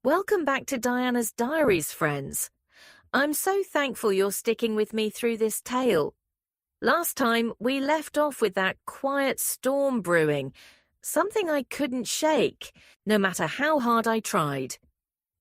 Welcome back to Diana's Diaries, friends. I'm so thankful you're sticking with me through this tale. Last time, we left off with that quiet storm brewing, something I couldn't shake, no matter how hard I tried.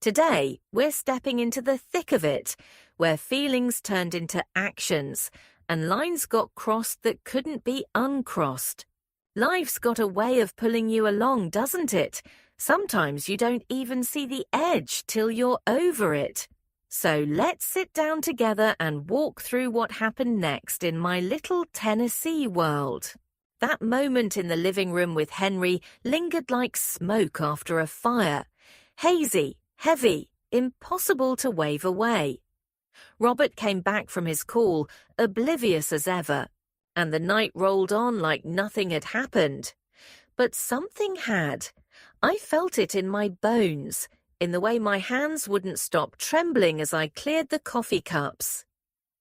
Today, we're stepping into the thick of it, where feelings turned into actions, and lines got crossed that couldn't be uncrossed. Life's got a way of pulling you along, doesn't it? Sometimes you don't even see the edge till you're over it. So let's sit down together and walk through what happened next in my little Tennessee world. That moment in the living room with Henry lingered like smoke after a fire. Hazy, heavy, impossible to wave away. Robert came back from his call, oblivious as ever, and the night rolled on like nothing had happened. But something had. I felt it in my bones, in the way my hands wouldn't stop trembling as I cleared the coffee cups.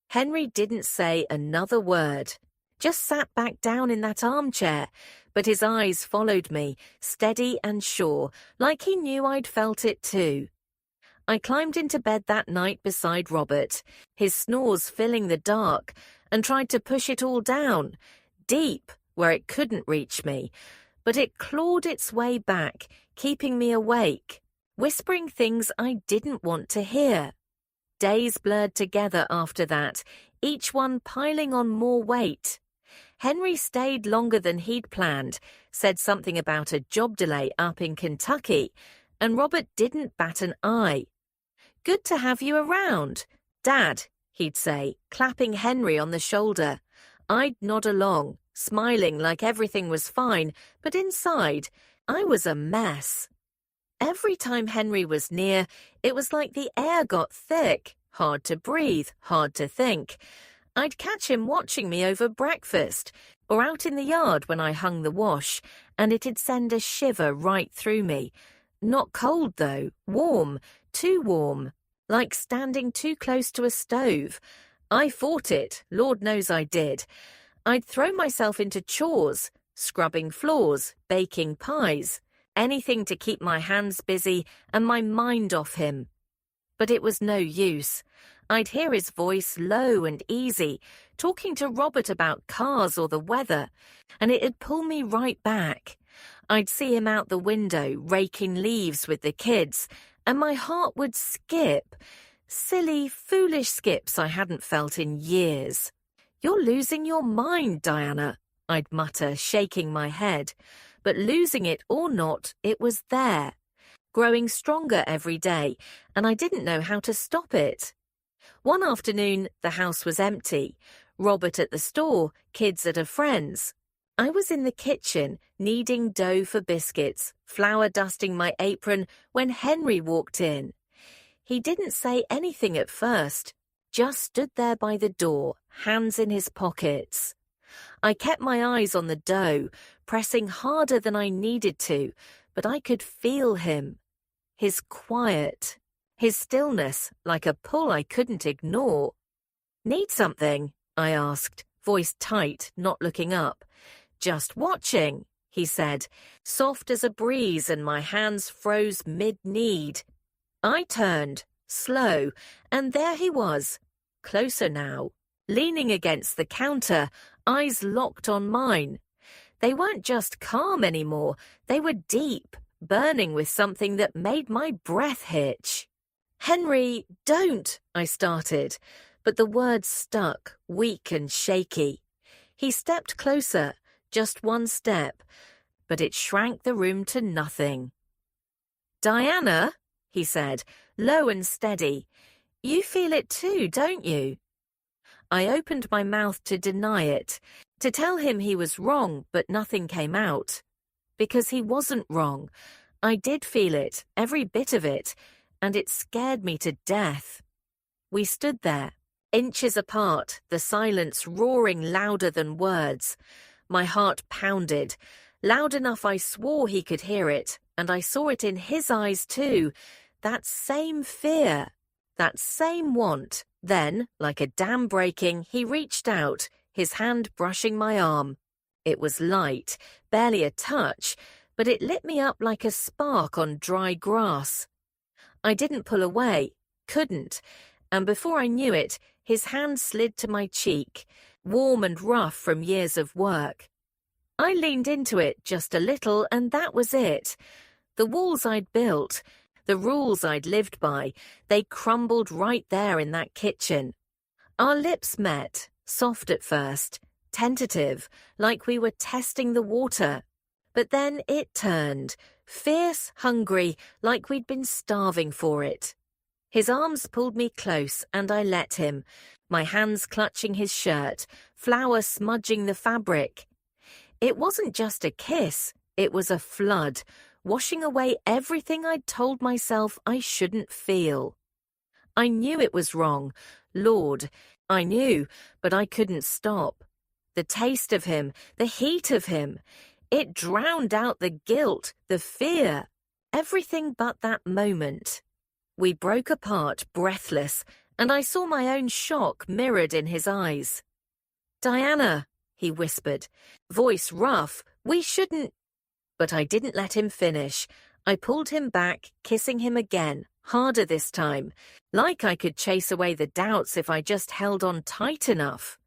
Henry didn't say another word, just sat back down in that armchair, but his eyes followed me, steady and sure, like he knew I'd felt it too. I climbed into bed that night beside Robert, his snores filling the dark, and tried to push it all down, deep where it couldn't reach me. But it clawed its way back, keeping me awake, whispering things I didn't want to hear. Days blurred together after that, each one piling on more weight. Henry stayed longer than he'd planned, said something about a job delay up in Kentucky, and Robert didn't bat an eye. "Good to have you around, Dad," he'd say, clapping Henry on the shoulder. I'd nod along, smiling like everything was fine, but inside, I was a mess. Every time Henry was near, it was like the air got thick, hard to breathe, hard to think. I'd catch him watching me over breakfast, or out in the yard when I hung the wash, and it'd send a shiver right through me. Not cold, though, warm, too warm, like standing too close to a stove. I fought it, Lord knows I did. I'd throw myself into chores, scrubbing floors, baking pies, anything to keep my hands busy and my mind off him. But it was no use. I'd hear his voice low and easy, talking to Robert about cars or the weather, and it'd pull me right back. I'd see him out the window, raking leaves with the kids, and my heart would skip. Silly, foolish skips I hadn't felt in years. "You're losing your mind, Diana," I'd mutter, shaking my head. But losing it or not, it was there, growing stronger every day, and I didn't know how to stop it. One afternoon, the house was empty. Robert at the store, kids at a friend's. I was in the kitchen, kneading dough for biscuits, flour dusting my apron, when Henry walked in. He didn't say anything at first, just stood there by the door, hands in his pockets. I kept my eyes on the dough, pressing harder than I needed to, but I could feel him. His quiet, his stillness, like a pull I couldn't ignore. "Need something?" I asked, voice tight, not looking up. "Just watching," he said, soft as a breeze, and my hands froze mid-knead. I turned, slow, and there he was, closer now, leaning against the counter, eyes locked on mine. They weren't just calm anymore, they were deep, burning with something that made my breath hitch. "Henry, don't," I started, but the words stuck, weak and shaky. He stepped closer, just one step, but it shrank the room to nothing. "Diana," he said, low and steady, "you feel it too, don't you?" I opened my mouth to deny it, to tell him he was wrong, but nothing came out. Because he wasn't wrong. I did feel it, every bit of it, and it scared me to death. We stood there, inches apart, the silence roaring louder than words. My heart pounded, loud enough I swore he could hear it, and I saw it in his eyes too, that same fear, that same want. Then, like a dam breaking, he reached out, his hand brushing my arm. It was light, barely a touch, but it lit me up like a spark on dry grass. I didn't pull away, couldn't, and before I knew it, his hand slid to my cheek, warm and rough from years of work. I leaned into it just a little, and that was it. The walls I'd built, the rules I'd lived by, they crumbled right there in that kitchen. Our lips met, soft at first, tentative, like we were testing the water. But then it turned, fierce, hungry, like we'd been starving for it. His arms pulled me close, and I let him, my hands clutching his shirt, flour smudging the fabric. It wasn't just a kiss, it was a flood, washing away everything I'd told myself I shouldn't feel. I knew it was wrong, Lord, I knew, but I couldn't stop. The taste of him, the heat of him, it drowned out the guilt, the fear, everything but that moment. We broke apart, breathless, and I saw my own shock mirrored in his eyes. "Diana," he whispered, voice rough, "we shouldn't—" But I didn't let him finish. I pulled him back, kissing him again, harder this time, like I could chase away the doubts if I just held on tight enough.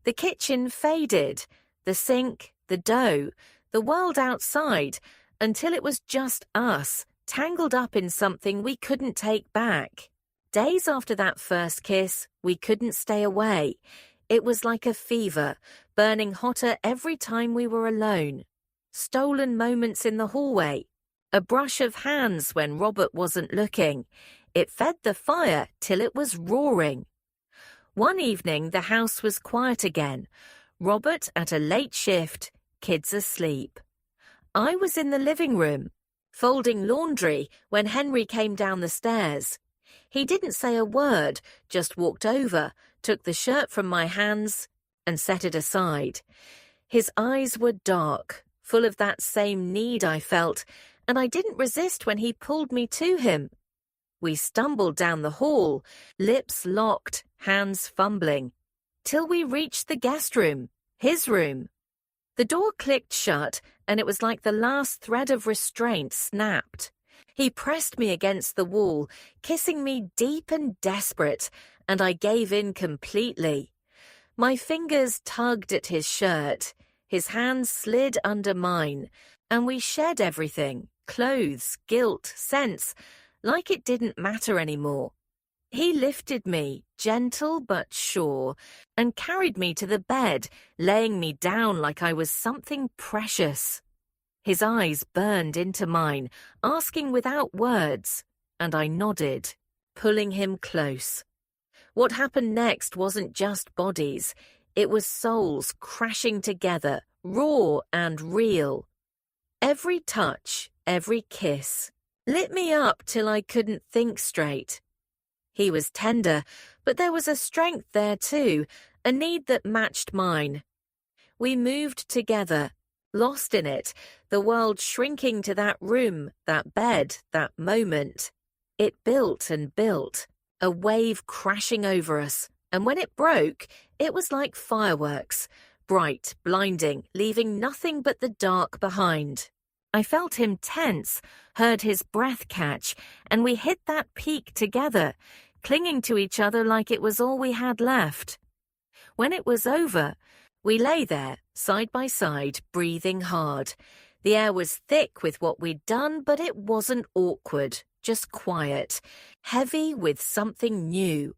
The kitchen faded, the sink, the dough, the world outside, until it was just us, tangled up in something we couldn't take back. Days after that first kiss, we couldn't stay away. It was like a fever, burning hotter every time we were alone. Stolen moments in the hallway, a brush of hands when Robert wasn't looking. It fed the fire till it was roaring. One evening, the house was quiet again. Robert at a late shift, kids asleep. I was in the living room, folding laundry when Henry came down the stairs. He didn't say a word, just walked over, took the shirt from my hands, and set it aside. His eyes were dark, full of that same need I felt, and I didn't resist when he pulled me to him. We stumbled down the hall, lips locked, hands fumbling, till we reached the guest room, his room. The door clicked shut, and it was like the last thread of restraint snapped. He pressed me against the wall, kissing me deep and desperate, and I gave in completely. My fingers tugged at his shirt, his hands slid under mine, and we shed everything, clothes, guilt, sense, like it didn't matter anymore. He lifted me, gentle but sure, and carried me to the bed, laying me down like I was something precious. His eyes burned into mine, asking without words, and I nodded, pulling him close. What happened next wasn't just bodies, it was souls crashing together, raw and real. Every touch, every kiss, lit me up till I couldn't think straight. He was tender, but there was a strength there too, a need that matched mine. We moved together, lost in it, the world shrinking to that room, that bed, that moment. It built and built, a wave crashing over us, and when it broke, it was like fireworks, bright, blinding, leaving nothing but the dark behind. I felt him tense, heard his breath catch, and we hit that peak together, clinging to each other like it was all we had left. When it was over, we lay there, side by side, breathing hard. The air was thick with what we'd done, but it wasn't awkward, just quiet, heavy with something new.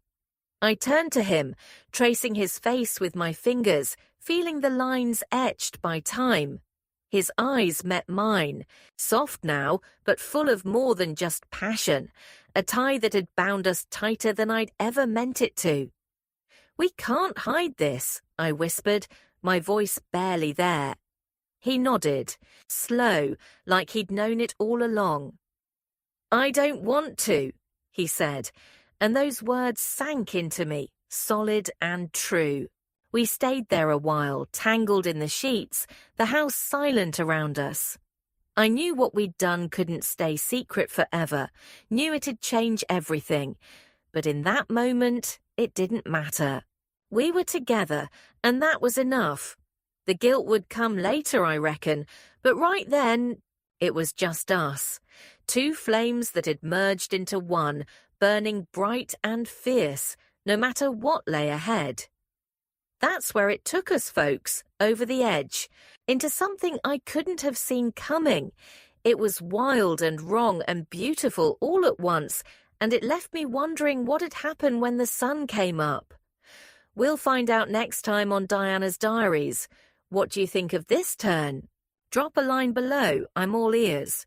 I turned to him, tracing his face with my fingers, feeling the lines etched by time. His eyes met mine, soft now, but full of more than just passion, a tie that had bound us tighter than I'd ever meant it to. "We can't hide this," I whispered, my voice barely there. He nodded, slow, like he'd known it all along. "I don't want to," he said, and those words sank into me, solid and true. We stayed there a while, tangled in the sheets, the house silent around us. I knew what we'd done couldn't stay secret forever, knew it'd change everything, but in that moment, it didn't matter. We were together, and that was enough. The guilt would come later, I reckon, but right then, It was just us, two flames that had merged into one, burning bright and fierce, no matter what lay ahead. That's where it took us, folks, over the edge, into something I couldn't have seen coming. It was wild and wrong and beautiful all at once, and it left me wondering what had happened when the sun came up. We'll find out next time on Diana's Diaries. What do you think of this turn? Drop a line below, I'm all ears.